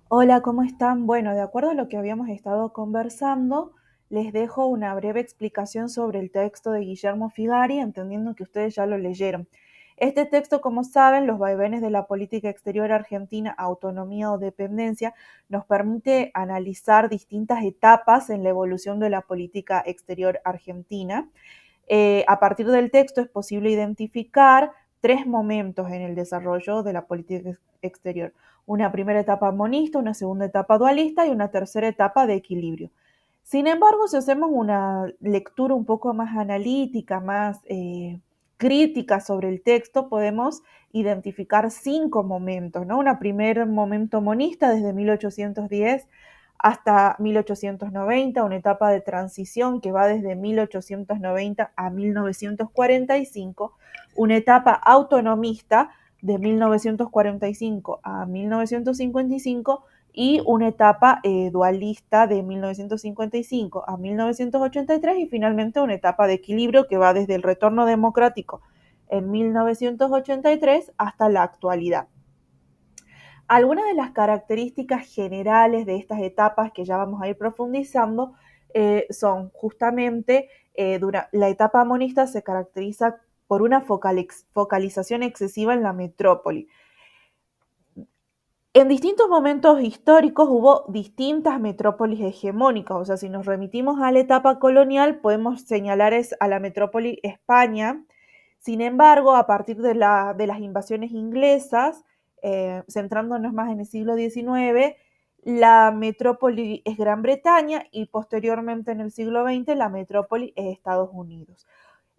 Hola, ¿cómo están? Bueno, de acuerdo a lo que habíamos estado conversando, les dejo una breve explicación sobre el texto de Guillermo Figari, entendiendo que ustedes ya lo leyeron. Este texto, como saben, Los vaivenes de la política exterior argentina, autonomía o dependencia, nos permite analizar distintas etapas en la evolución de la política exterior argentina. A partir del texto es posible identificar tres momentos en el desarrollo de la política exterior. Una primera etapa monista, una segunda etapa dualista y una tercera etapa de equilibrio. Sin embargo, si hacemos una lectura un poco más analítica, más crítica sobre el texto, podemos identificar cinco momentos, ¿no? Un primer momento monista desde 1810 hasta 1890, una etapa de transición que va desde 1890 a 1945, una etapa autonomista de 1945 a 1955 y una etapa dualista de 1955 a 1983 y finalmente una etapa de equilibrio que va desde el retorno democrático en 1983 hasta la actualidad. Algunas de las características generales de estas etapas que ya vamos a ir profundizando son justamente la etapa monista se caracteriza por una focalización excesiva en la metrópoli. En distintos momentos históricos hubo distintas metrópolis hegemónicas, o sea, si nos remitimos a la etapa colonial, podemos señalar a la metrópoli España. Sin embargo, a partir de las invasiones inglesas, centrándonos más en el siglo XIX, la metrópoli es Gran Bretaña y posteriormente en el siglo XX la metrópoli es Estados Unidos.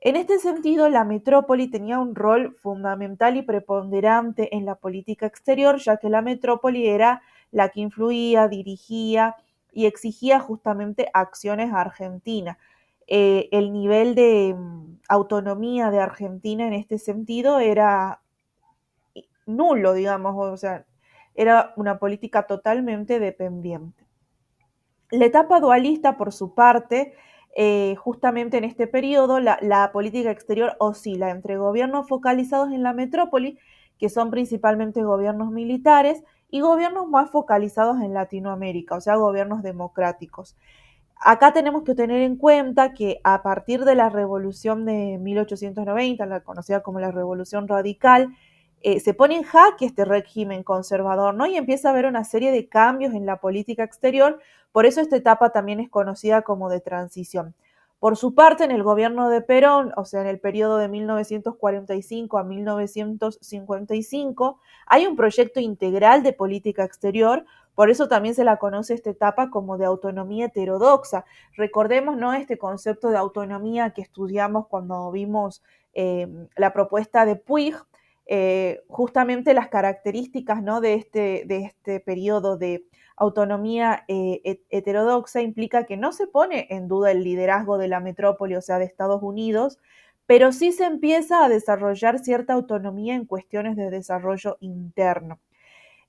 En este sentido, la metrópoli tenía un rol fundamental y preponderante en la política exterior, ya que la metrópoli era la que influía, dirigía y exigía justamente acciones a Argentina. El nivel de autonomía de Argentina en este sentido era nulo, digamos, o sea, era una política totalmente dependiente. La etapa dualista, por su parte, justamente en este periodo, la política exterior oscila entre gobiernos focalizados en la metrópoli, que son principalmente gobiernos militares, y gobiernos más focalizados en Latinoamérica, o sea, gobiernos democráticos. Acá tenemos que tener en cuenta que a partir de la revolución de 1890, la conocida como la Revolución Radical, se pone en jaque este régimen conservador, ¿no? Y empieza a haber una serie de cambios en la política exterior, por eso esta etapa también es conocida como de transición. Por su parte, en el gobierno de Perón, o sea, en el periodo de 1945 a 1955, hay un proyecto integral de política exterior, por eso también se la conoce esta etapa como de autonomía heterodoxa. Recordemos, ¿no?, este concepto de autonomía que estudiamos cuando vimos la propuesta de Puig, justamente las características, ¿no?, de este periodo de autonomía heterodoxa implica que no se pone en duda el liderazgo de la metrópoli, o sea, de Estados Unidos, pero sí se empieza a desarrollar cierta autonomía en cuestiones de desarrollo interno.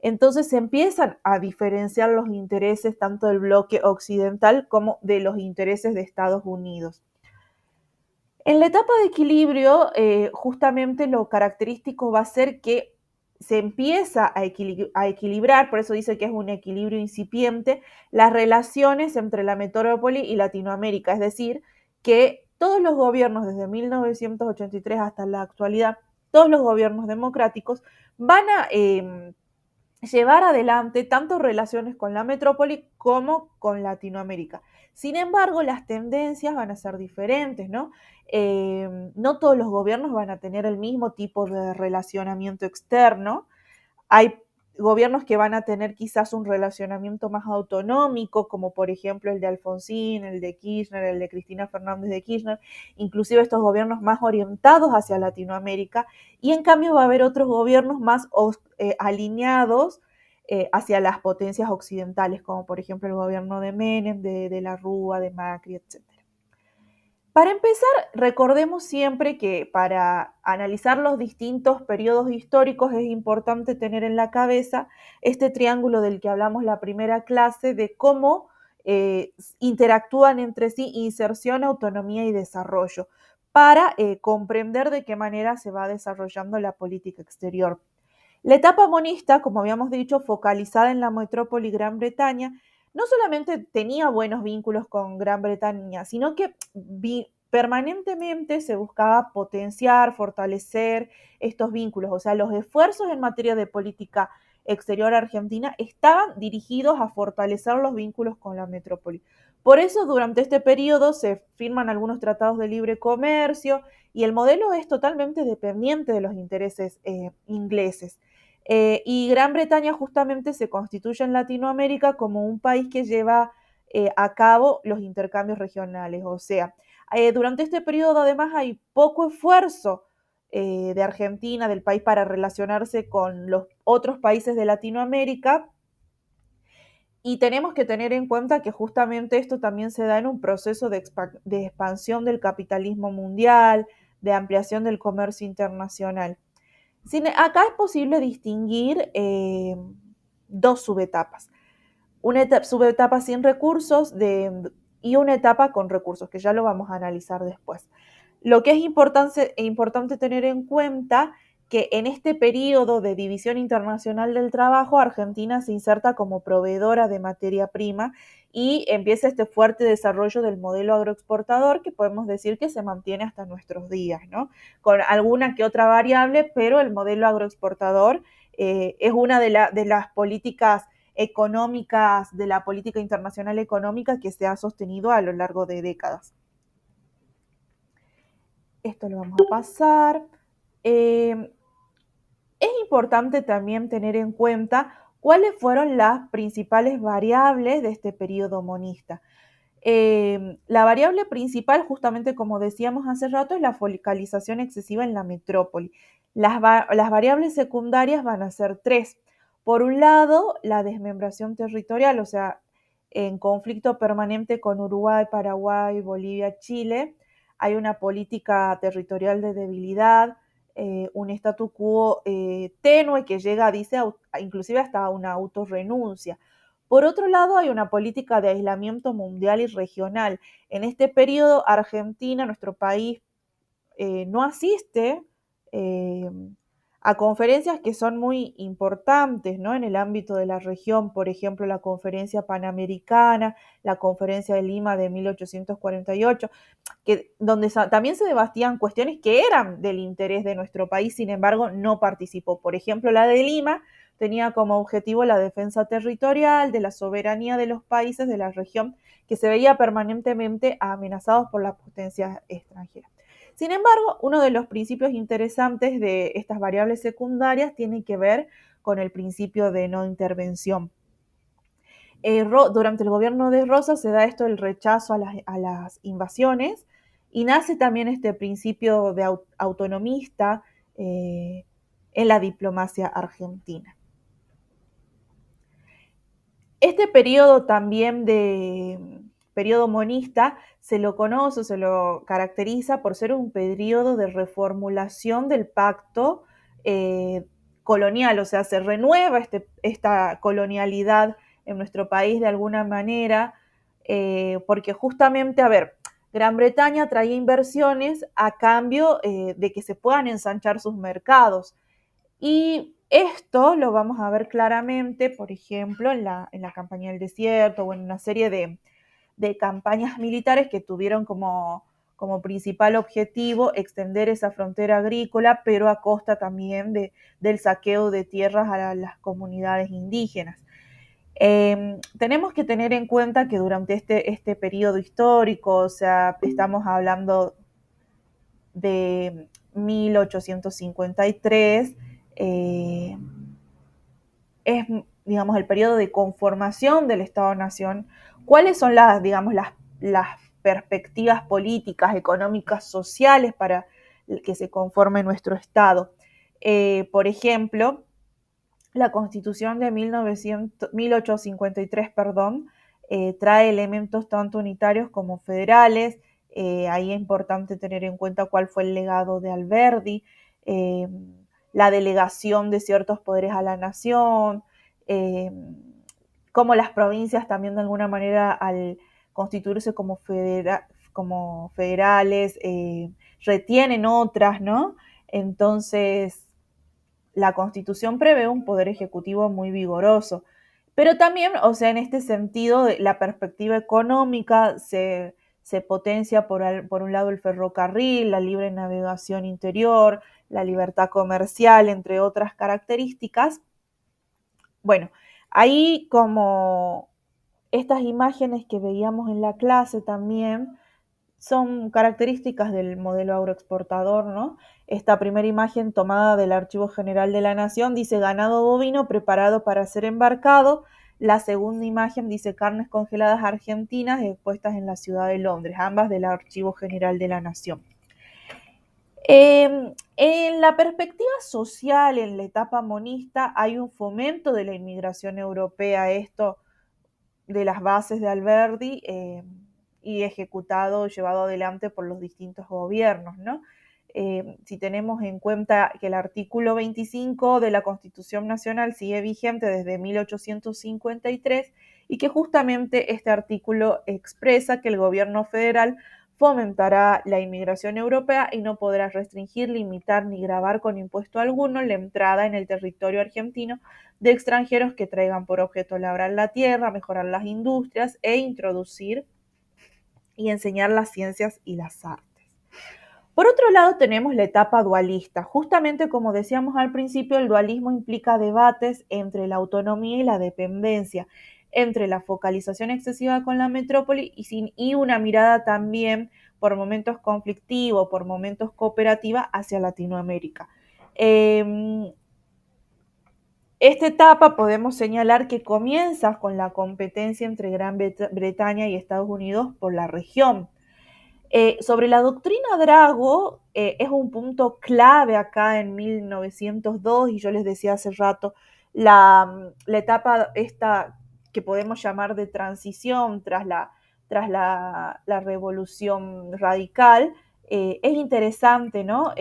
Entonces se empiezan a diferenciar los intereses tanto del bloque occidental como de los intereses de Estados Unidos. En la etapa de equilibrio, justamente lo característico va a ser que se empieza a equilibrar, por eso dice que es un equilibrio incipiente, las relaciones entre la metrópoli y Latinoamérica, es decir, que todos los gobiernos desde 1983 hasta la actualidad, todos los gobiernos democráticos van a llevar adelante tanto relaciones con la metrópoli como con Latinoamérica. Sin embargo, las tendencias van a ser diferentes, ¿no? No todos los gobiernos van a tener el mismo tipo de relacionamiento externo. Hay gobiernos que van a tener quizás un relacionamiento más autonómico, como por ejemplo el de Alfonsín, el de Kirchner, el de Cristina Fernández de Kirchner, inclusive estos gobiernos más orientados hacia Latinoamérica, y en cambio va a haber otros gobiernos más alineados hacia las potencias occidentales, como por ejemplo el gobierno de Menem, de la Rúa, de Macri, etcétera. Para empezar, recordemos siempre que para analizar los distintos periodos históricos es importante tener en la cabeza este triángulo del que hablamos la primera clase de cómo interactúan entre sí inserción, autonomía y desarrollo para comprender de qué manera se va desarrollando la política exterior. La etapa monista, como habíamos dicho, focalizada en la metrópoli Gran Bretaña, no solamente tenía buenos vínculos con Gran Bretaña, sino que permanentemente se buscaba potenciar, fortalecer estos vínculos. O sea, los esfuerzos en materia de política exterior argentina estaban dirigidos a fortalecer los vínculos con la metrópoli. Por eso, durante este periodo se firman algunos tratados de libre comercio y el modelo es totalmente dependiente de los intereses ingleses. Y Gran Bretaña justamente se constituye en Latinoamérica como un país que lleva a cabo los intercambios regionales. O sea, durante este periodo además hay poco esfuerzo de Argentina, del país, para relacionarse con los otros países de Latinoamérica. Y tenemos que tener en cuenta que justamente esto también se da en un proceso de expansión del capitalismo mundial, de ampliación del comercio internacional. Acá es posible distinguir dos subetapas. Una subetapa sin recursos y una etapa con recursos, que ya lo vamos a analizar después. Lo que es importante tener en cuenta que en este periodo de división internacional del trabajo, Argentina se inserta como proveedora de materia prima y empieza este fuerte desarrollo del modelo agroexportador que podemos decir que se mantiene hasta nuestros días, ¿no? Con alguna que otra variable, pero el modelo agroexportador es una de las políticas económicas, de la política internacional económica que se ha sostenido a lo largo de décadas. Esto lo vamos a pasar. Es importante también tener en cuenta cuáles fueron las principales variables de este periodo monista. La variable principal, justamente como decíamos hace rato, es la focalización excesiva en la metrópoli. Las variables secundarias van a ser tres. Por un lado, la desmembración territorial, o sea, en conflicto permanente con Uruguay, Paraguay, Bolivia, Chile, hay una política territorial de debilidad, un statu quo tenue que llega, dice, inclusive hasta una autorrenuncia. Por otro lado, hay una política de aislamiento mundial y regional. En este periodo, Argentina, nuestro país, no asiste eh, a conferencias que son muy importantes, ¿no? En el ámbito de la región, por ejemplo, la Conferencia Panamericana, la Conferencia de Lima de 1848, donde también se debatían cuestiones que eran del interés de nuestro país, sin embargo, no participó. Por ejemplo, la de Lima tenía como objetivo la defensa territorial de la soberanía de los países de la región que se veía permanentemente amenazados por las potencias extranjeras. Sin embargo, uno de los principios interesantes de estas variables secundarias tiene que ver con el principio de no intervención. Durante el gobierno de Rosas se da esto, el rechazo a las invasiones, y nace también este principio de autonomista en la diplomacia argentina. Este periodo también periodo monista se lo conoce, se lo caracteriza por ser un periodo de reformulación del pacto colonial, o sea, se renueva esta colonialidad en nuestro país de alguna manera, porque justamente, a ver, Gran Bretaña traía inversiones a cambio de que se puedan ensanchar sus mercados. Y esto lo vamos a ver claramente, por ejemplo, en la campaña del desierto o en una serie de campañas militares que tuvieron como principal objetivo extender esa frontera agrícola, pero a costa también del saqueo de tierras a las comunidades indígenas. Tenemos que tener en cuenta que durante este periodo histórico, o sea, estamos hablando de 1853, es, digamos, el periodo de conformación del Estado-Nación. ¿Cuáles son digamos, las perspectivas políticas, económicas, sociales para que se conforme nuestro Estado? Por ejemplo, la Constitución de 1853, perdón, trae elementos tanto unitarios como federales. Ahí es importante tener en cuenta cuál fue el legado de Alberdi, eh, la delegación de ciertos poderes a la nación, eh, como las provincias también de alguna manera al constituirse como federales, retienen otras, ¿no? Entonces, la Constitución prevé un poder ejecutivo muy vigoroso. Pero también, o sea, en este sentido, la perspectiva económica se potencia por un lado el ferrocarril, la libre navegación interior, la libertad comercial, entre otras características. Bueno, ahí como estas imágenes que veíamos en la clase también son características del modelo agroexportador, ¿no? Esta primera imagen tomada del Archivo General de la Nación dice ganado bovino preparado para ser embarcado. La segunda imagen dice carnes congeladas argentinas expuestas en la ciudad de Londres, ambas del Archivo General de la Nación. En la perspectiva social, en la etapa monista, hay un fomento de la inmigración europea, esto de las bases de Alberdi, y ejecutado, llevado adelante por los distintos gobiernos, ¿no? Si tenemos en cuenta que el artículo 25 de la Constitución Nacional sigue vigente desde 1853 y que justamente este artículo expresa que el gobierno federal fomentará la inmigración europea y no podrá restringir, limitar ni gravar con impuesto alguno la entrada en el territorio argentino de extranjeros que traigan por objeto labrar la tierra, mejorar las industrias e introducir y enseñar las ciencias y las artes. Por otro lado, tenemos la etapa dualista. Justamente como decíamos al principio, el dualismo implica debates entre la autonomía y la dependencia, entre la focalización excesiva con la metrópoli y una mirada también por momentos conflictiva, por momentos cooperativa hacia Latinoamérica. Esta etapa podemos señalar que comienza con la competencia entre Gran Bretaña y Estados Unidos por la región. Sobre la doctrina Drago, es un punto clave acá en 1902, y yo les decía hace rato, la etapa esta que podemos llamar de transición tras la revolución radical, es interesante, ¿no?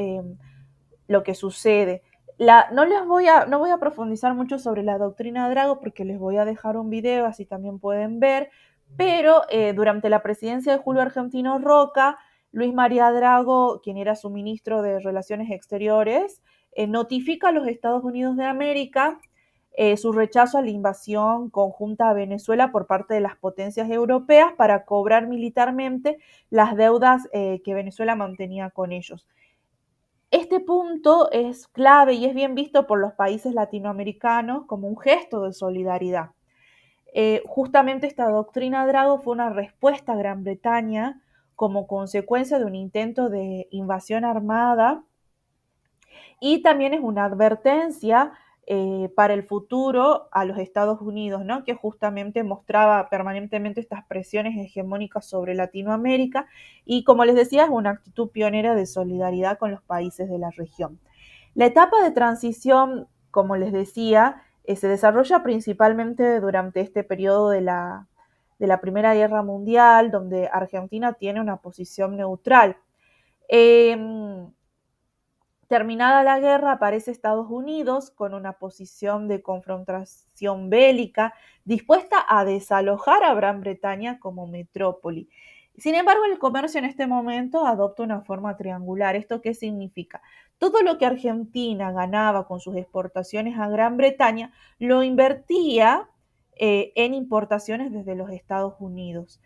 Lo que sucede. No voy a profundizar mucho sobre la doctrina Drago porque les voy a dejar un video, así también pueden ver, pero durante la presidencia de Julio Argentino Roca, Luis María Drago, quien era su ministro de Relaciones Exteriores, notifica a los Estados Unidos de América su rechazo a la invasión conjunta a Venezuela por parte de las potencias europeas para cobrar militarmente las deudas que Venezuela mantenía con ellos. Este punto es clave y es bien visto por los países latinoamericanos como un gesto de solidaridad. Justamente esta doctrina Drago fue una respuesta a Gran Bretaña como consecuencia de un intento de invasión armada, y también es una advertencia para el futuro a los Estados Unidos, ¿no? Que justamente mostraba permanentemente estas presiones hegemónicas sobre Latinoamérica y, como les decía, es una actitud pionera de solidaridad con los países de la región. La etapa de transición, como les decía, se desarrolla principalmente durante este periodo de la Primera Guerra Mundial, donde Argentina tiene una posición neutral. Terminada la guerra, aparece Estados Unidos con una posición de confrontación bélica, dispuesta a desalojar a Gran Bretaña como metrópoli. Sin embargo, el comercio en este momento adopta una forma triangular. ¿Esto qué significa? Todo lo que Argentina ganaba con sus exportaciones a Gran Bretaña lo invertía en importaciones desde los Estados Unidos.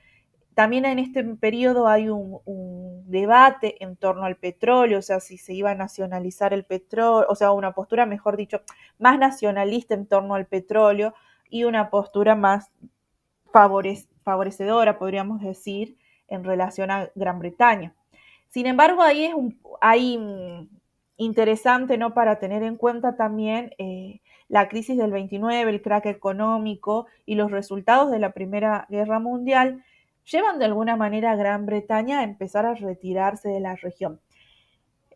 También en este periodo hay un debate en torno al petróleo, o sea, si se iba a nacionalizar el petróleo, o sea, una postura, mejor dicho, más nacionalista en torno al petróleo y una postura más favorecedora, podríamos decir, en relación a Gran Bretaña. Sin embargo, ahí interesante, ¿no? Para tener en cuenta también la crisis del 29, el crack económico y los resultados de la Primera Guerra Mundial llevan de alguna manera a Gran Bretaña a empezar a retirarse de la región.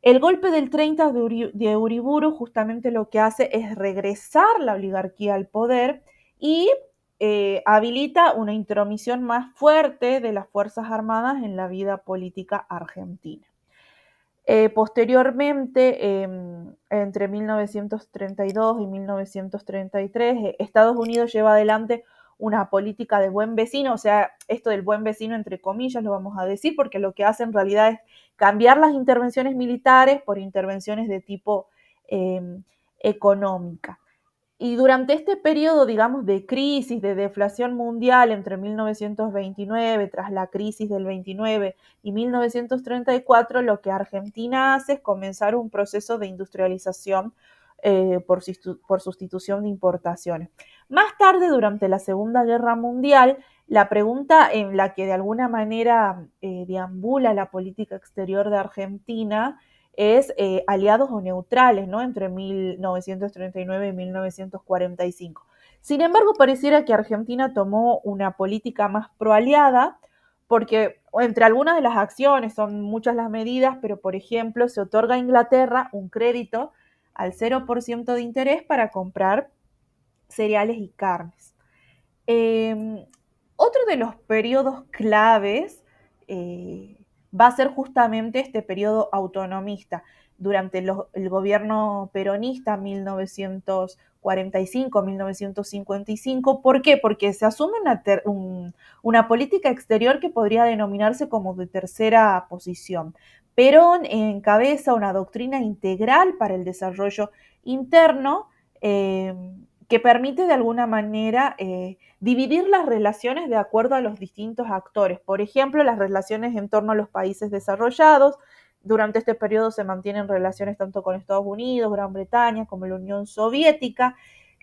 El golpe del 30 de Uriburu justamente lo que hace es regresar la oligarquía al poder y habilita una intromisión más fuerte de las Fuerzas Armadas en la vida política argentina. Posteriormente, entre 1932 y 1933, Estados Unidos lleva adelante una política de buen vecino, o sea, esto del buen vecino entre comillas lo vamos a decir, porque lo que hace en realidad es cambiar las intervenciones militares por intervenciones de tipo económica. Y durante este periodo, digamos, de crisis, de deflación mundial entre 1929, tras la crisis del 29, y 1934, lo que Argentina hace es comenzar un proceso de industrialización por sustitución de importaciones. Más tarde, durante la Segunda Guerra Mundial, la pregunta en la que de alguna manera deambula la política exterior de Argentina es aliados o neutrales, ¿no? Entre 1939 y 1945. Sin embargo, pareciera que Argentina tomó una política más proaliada, porque entre algunas de las acciones, son muchas las medidas, pero por ejemplo, se otorga a Inglaterra un crédito al 0% de interés para comprar cereales y carnes. Eh, Otro de los periodos claves va a ser justamente este periodo autonomista. Durante el gobierno peronista 1945-1955. ¿Por qué? Porque se asume una política exterior que podría denominarse como de tercera posición. Perón encabeza una doctrina integral para el desarrollo interno que permite de alguna manera dividir las relaciones de acuerdo a los distintos actores. Por ejemplo, las relaciones en torno a los países desarrollados. Durante este periodo se mantienen relaciones tanto con Estados Unidos, Gran Bretaña, como la Unión Soviética.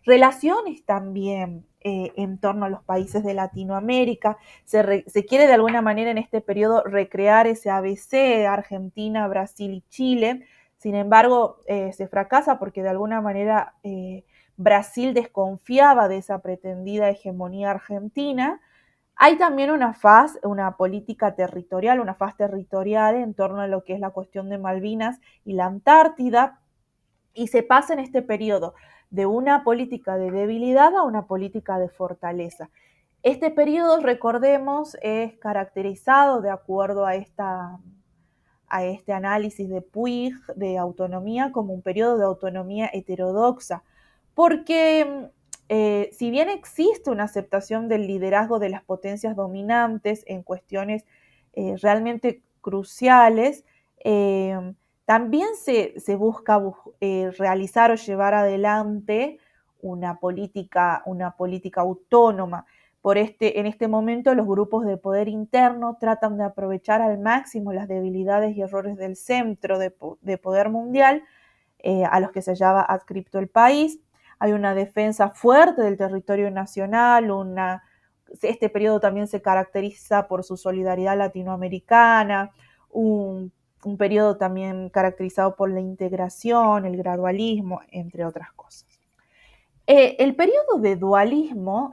Relaciones también en torno a los países de Latinoamérica. Se quiere de alguna manera en este periodo recrear ese ABC, Argentina, Brasil y Chile. Sin embargo, se fracasa porque de alguna manera Brasil desconfiaba de esa pretendida hegemonía argentina. Hay también una política territorial, una faz territorial en torno a lo que es la cuestión de Malvinas y la Antártida, y se pasa en este periodo de una política de debilidad a una política de fortaleza. Este periodo, recordemos, es caracterizado de acuerdo a este análisis de Puig de autonomía como un periodo de autonomía heterodoxa, porque si bien existe una aceptación del liderazgo de las potencias dominantes en cuestiones realmente cruciales, también se busca realizar o llevar adelante una política autónoma. En este momento los grupos de poder interno tratan de aprovechar al máximo las debilidades y errores del centro de poder mundial a los que se hallaba adscripto el país. Hay una defensa fuerte del territorio nacional, este periodo también se caracteriza por su solidaridad latinoamericana, un periodo también caracterizado por la integración, el gradualismo, entre otras cosas. El periodo de dualismo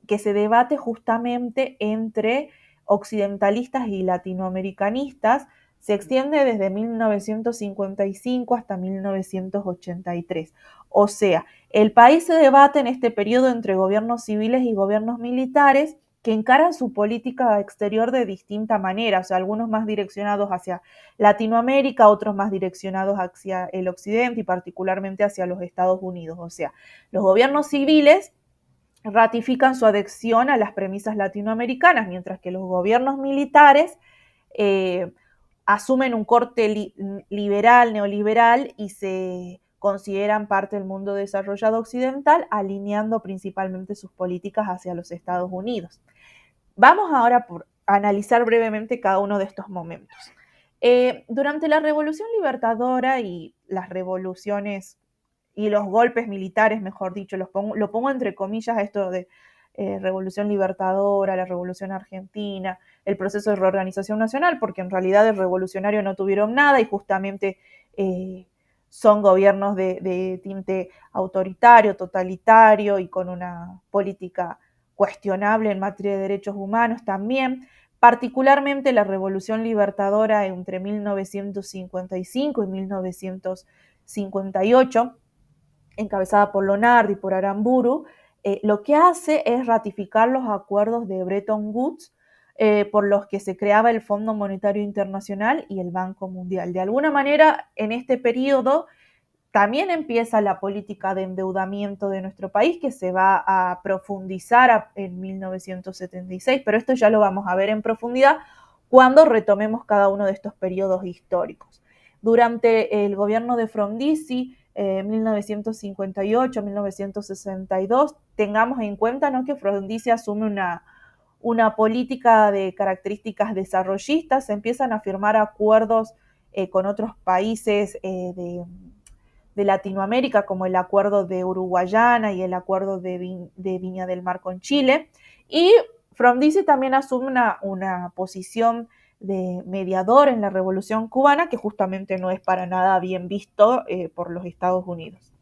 que se debate justamente entre occidentalistas y latinoamericanistas se extiende desde 1955 hasta 1983. O sea, el país se debate en este periodo entre gobiernos civiles y gobiernos militares que encaran su política exterior de distinta manera, o sea, algunos más direccionados hacia Latinoamérica, otros más direccionados hacia el occidente y particularmente hacia los Estados Unidos. O sea, los gobiernos civiles ratifican su adhesión a las premisas latinoamericanas, mientras que los gobiernos militares eh, asumen un corte liberal, neoliberal y se consideran parte del mundo desarrollado occidental, alineando principalmente sus políticas hacia los Estados Unidos. Vamos ahora por analizar brevemente cada uno de estos momentos. Durante la Revolución Libertadora y las revoluciones y los golpes militares, mejor dicho, lo pongo entre comillas a esto de Revolución Libertadora, la Revolución Argentina, el proceso de reorganización nacional, porque en realidad el revolucionario no tuvieron nada y justamente son gobiernos de tinte autoritario, totalitario y con una política cuestionable en materia de derechos humanos también. Particularmente la Revolución Libertadora entre 1955 y 1958, encabezada por Lonardi y por Aramburu, lo que hace es ratificar los acuerdos de Bretton Woods, por los que se creaba el Fondo Monetario Internacional y el Banco Mundial. De alguna manera, en este periodo también empieza la política de endeudamiento de nuestro país, que se va a profundizar en 1976, pero esto ya lo vamos a ver en profundidad cuando retomemos cada uno de estos periodos históricos. Durante el gobierno de Frondizi, 1958, 1962, tengamos en cuenta, ¿no?, que Frondizi asume una política de características desarrollistas, se empiezan a firmar acuerdos con otros países de Latinoamérica, como el acuerdo de Uruguayana y el acuerdo de Viña del Mar con Chile, y Frondizi también asume una posición de mediador en la Revolución Cubana, que justamente no es para nada bien visto por los Estados Unidos.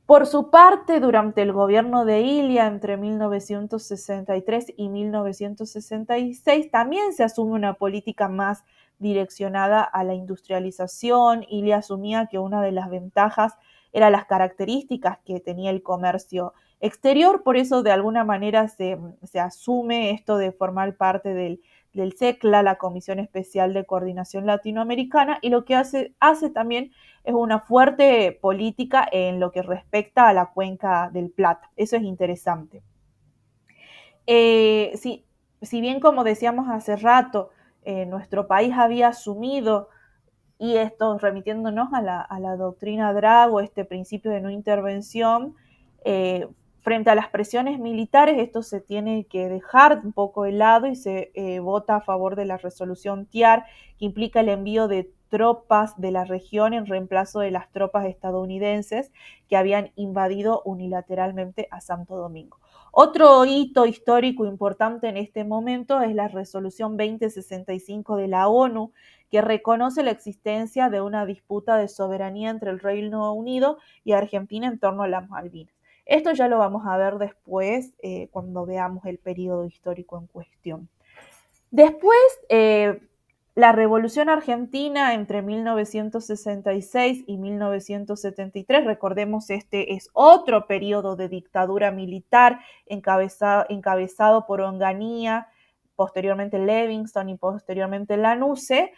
Por su parte, durante el gobierno de Ilia, entre 1963 y 1966, también se asume una política más direccionada a la industrialización. Ilia asumía que una de las ventajas eran las características que tenía el comercio exterior, por eso de alguna manera se asume esto de formar parte del CECLA, la Comisión Especial de Coordinación Latinoamericana, y lo que hace también es una fuerte política en lo que respecta a la cuenca del Plata. Eso es interesante. Si bien, como decíamos hace rato, nuestro país había asumido, y esto remitiéndonos a la doctrina Drago, este principio de no intervención, frente a las presiones militares, esto se tiene que dejar un poco de lado y se vota a favor de la resolución TIAR, que implica el envío de tropas de la región en reemplazo de las tropas estadounidenses que habían invadido unilateralmente a Santo Domingo. Otro hito histórico importante en este momento es la resolución 2065 de la ONU, que reconoce la existencia de una disputa de soberanía entre el Reino Unido y Argentina en torno a las Malvinas. Esto ya lo vamos a ver después cuando veamos el periodo histórico en cuestión. Después, la Revolución Argentina entre 1966 y 1973, recordemos, este es otro periodo de dictadura militar encabezado por Onganía, posteriormente Levingston y posteriormente Lanusse.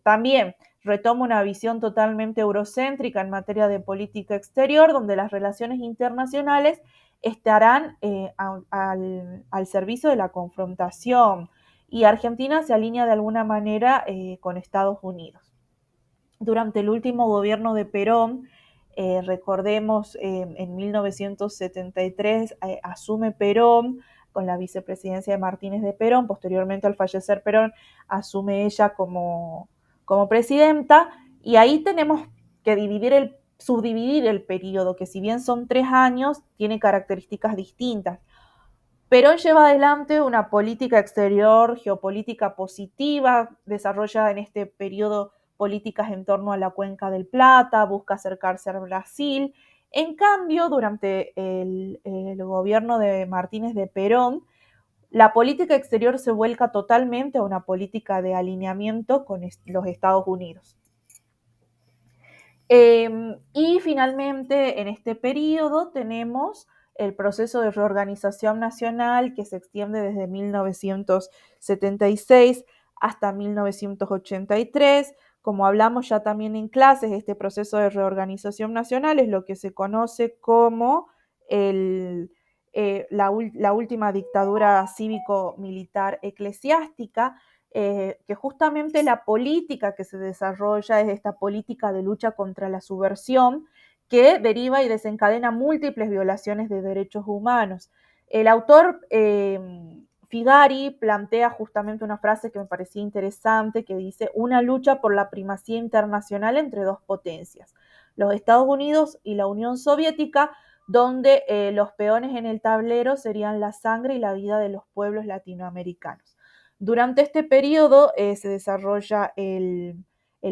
También retoma una visión totalmente eurocéntrica en materia de política exterior, donde las relaciones internacionales estarán al servicio de la confrontación, y Argentina se alinea de alguna manera con Estados Unidos. Durante el último gobierno de Perón, recordemos, en 1973 asume Perón con la vicepresidencia de Martínez de Perón. Posteriormente, al fallecer Perón, asume ella como presidenta, y ahí tenemos que subdividir el periodo, que si bien son 3 años, tiene características distintas. Perón lleva adelante una política exterior, geopolítica positiva, desarrolla en este periodo políticas en torno a la cuenca del Plata, busca acercarse a Brasil. En cambio, durante el gobierno de Martínez de Perón, la política exterior se vuelca totalmente a una política de alineamiento con los Estados Unidos. Y finalmente, en este periodo tenemos el proceso de reorganización nacional, que se extiende desde 1976 hasta 1983. Como hablamos ya también en clases, este proceso de reorganización nacional es lo que se conoce como la última dictadura cívico-militar eclesiástica, que justamente la política que se desarrolla es esta política de lucha contra la subversión, que deriva y desencadena múltiples violaciones de derechos humanos. El autor Figari plantea justamente una frase que me parecía interesante, que dice: una lucha por la primacía internacional entre dos potencias, los Estados Unidos y la Unión Soviética, donde los peones en el tablero serían la sangre y la vida de los pueblos latinoamericanos. Durante este periodo se desarrolla el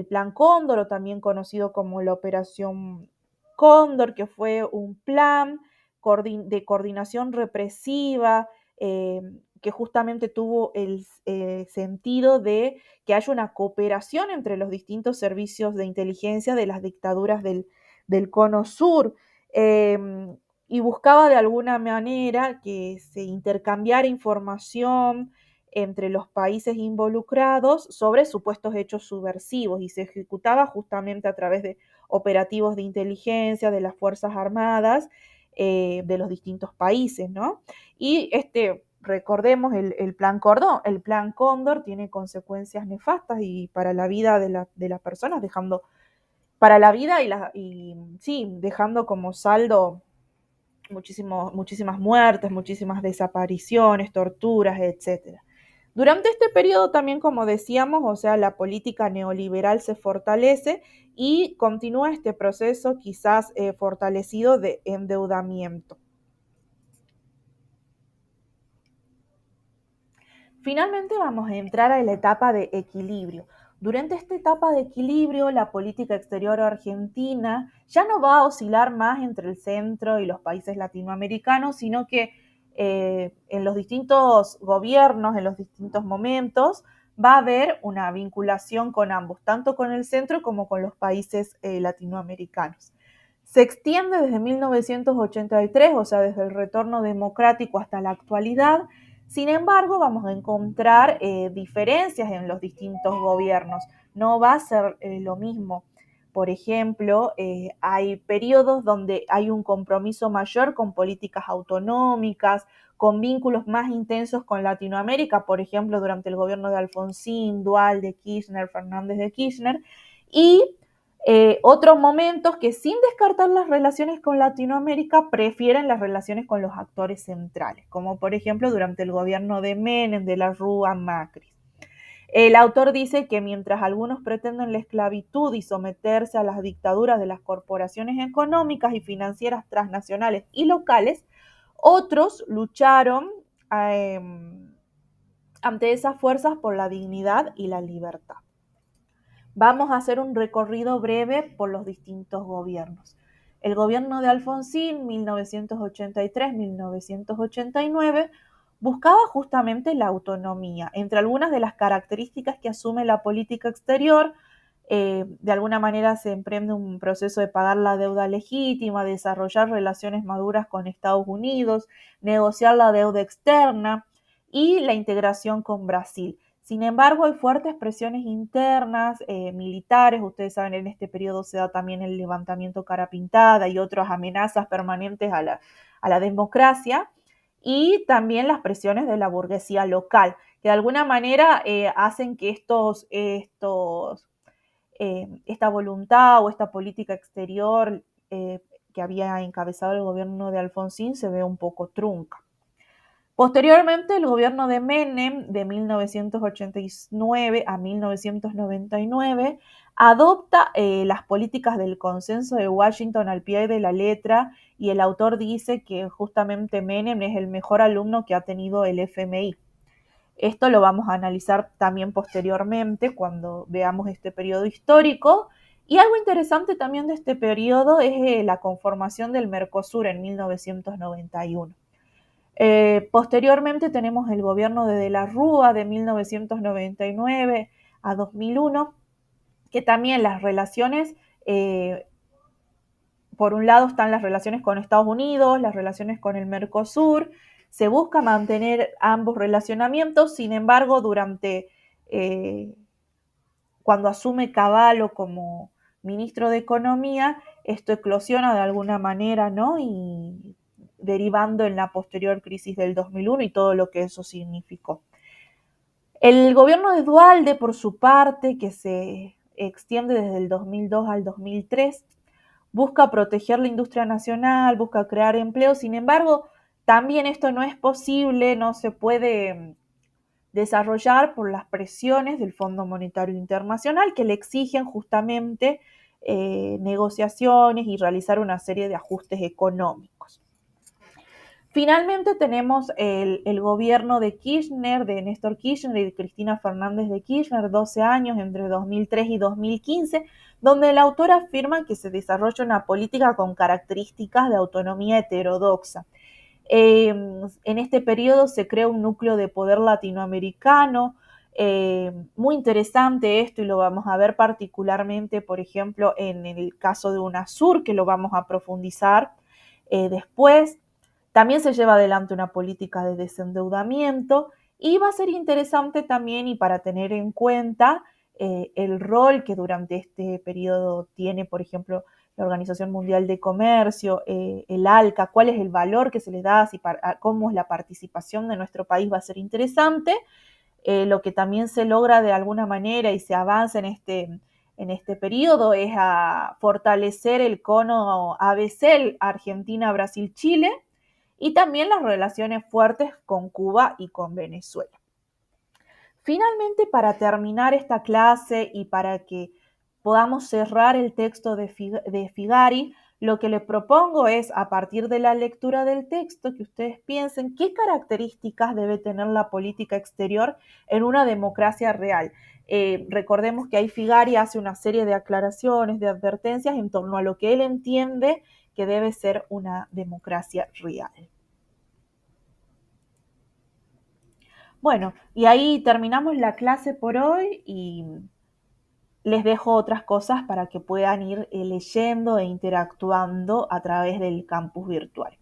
Plan Cóndor, o también conocido como la Operación Cóndor, que fue un plan de coordinación represiva, que justamente tuvo el sentido de que haya una cooperación entre los distintos servicios de inteligencia de las dictaduras del Cono Sur, y buscaba de alguna manera que se intercambiara información entre los países involucrados sobre supuestos hechos subversivos, y se ejecutaba justamente a través de operativos de inteligencia de las Fuerzas Armadas de los distintos países, ¿no? Y recordemos, el Plan Cóndor tiene consecuencias nefastas y para la vida de las personas, dejando para la vida y sí, dejando como saldo muchísimas muertes, muchísimas desapariciones, torturas, etcétera. Durante este periodo también, como decíamos, o sea, la política neoliberal se fortalece y continúa este proceso quizás fortalecido de endeudamiento. Finalmente vamos a entrar a la etapa de equilibrio. Durante esta etapa de equilibrio, la política exterior argentina ya no va a oscilar más entre el centro y los países latinoamericanos, sino que en los distintos gobiernos, en los distintos momentos, va a haber una vinculación con ambos, tanto con el centro como con los países latinoamericanos. Se extiende desde 1983, o sea, desde el retorno democrático hasta la actualidad. Sin embargo, vamos a encontrar diferencias en los distintos gobiernos. No va a ser lo mismo. Por ejemplo, hay periodos donde hay un compromiso mayor con políticas autonómicas, con vínculos más intensos con Latinoamérica, por ejemplo, durante el gobierno de Alfonsín, Duhalde, Kirchner, Fernández de Kirchner, y otros momentos que sin descartar las relaciones con Latinoamérica prefieren las relaciones con los actores centrales, como por ejemplo durante el gobierno de Menem, de la Rúa, Macri. El autor dice que mientras algunos pretenden la esclavitud y someterse a las dictaduras de las corporaciones económicas y financieras transnacionales y locales, otros lucharon eh, ante esas fuerzas por la dignidad y la libertad. Vamos a hacer un recorrido breve por los distintos gobiernos. El gobierno de Alfonsín, 1983-1989, buscaba justamente la autonomía. Entre algunas de las características que asume la política exterior, de alguna manera se emprende un proceso de pagar la deuda legítima, desarrollar relaciones maduras con Estados Unidos, negociar la deuda externa y la integración con Brasil. Sin embargo, hay fuertes presiones internas, militares. Ustedes saben, en este periodo se da también el levantamiento cara pintada y otras amenazas permanentes a la democracia, y también las presiones de la burguesía local, que de alguna manera hacen que esta voluntad o esta política exterior que había encabezado el gobierno de Alfonsín se ve un poco trunca. Posteriormente, el gobierno de Menem, de 1989 a 1999, adopta las políticas del consenso de Washington al pie de la letra, y el autor dice que justamente Menem es el mejor alumno que ha tenido el FMI. Esto lo vamos a analizar también posteriormente cuando veamos este periodo histórico. Y algo interesante también de este periodo es la conformación del Mercosur en 1991. Posteriormente tenemos el gobierno de la Rúa de 1999 a 2001, que también las relaciones, por un lado están las relaciones con Estados Unidos, las relaciones con el Mercosur. Se busca mantener ambos relacionamientos. Sin embargo, cuando asume Cavallo como ministro de Economía, esto eclosiona de alguna manera, ¿no? Y derivando en la posterior crisis del 2001 y todo lo que eso significó. El gobierno de Duhalde, por su parte, que se extiende desde el 2002 al 2003, busca proteger la industria nacional, busca crear empleo. Sin embargo, también esto no es posible, no se puede desarrollar por las presiones del Fondo Monetario Internacional, que le exigen justamente negociaciones y realizar una serie de ajustes económicos. Finalmente tenemos el gobierno de Kirchner, de Néstor Kirchner y de Cristina Fernández de Kirchner, 12 años entre 2003 y 2015, donde el autor afirma que se desarrolla una política con características de autonomía heterodoxa. En este periodo se crea un núcleo de poder latinoamericano, muy interesante esto, y lo vamos a ver particularmente, por ejemplo, en el caso de UNASUR, que lo vamos a profundizar después. También se lleva adelante una política de desendeudamiento, y va a ser interesante también, y para tener en cuenta, el rol que durante este periodo tiene, por ejemplo, la Organización Mundial de Comercio, el ALCA, cuál es el valor que se les da, cómo es la participación de nuestro país, va a ser interesante. Lo que también se logra de alguna manera y se avanza en en este periodo es a fortalecer el cono ABC, Argentina, Brasil, Chile, y también las relaciones fuertes con Cuba y con Venezuela. Finalmente, para terminar esta clase y para que podamos cerrar el texto de Figari, lo que les propongo es, a partir de la lectura del texto, que ustedes piensen qué características debe tener la política exterior en una democracia real. Recordemos que ahí Figari hace una serie de aclaraciones, de advertencias en torno a lo que él entiende que debe ser una democracia real. Bueno, y ahí terminamos la clase por hoy y les dejo otras cosas para que puedan ir leyendo e interactuando a través del campus virtual.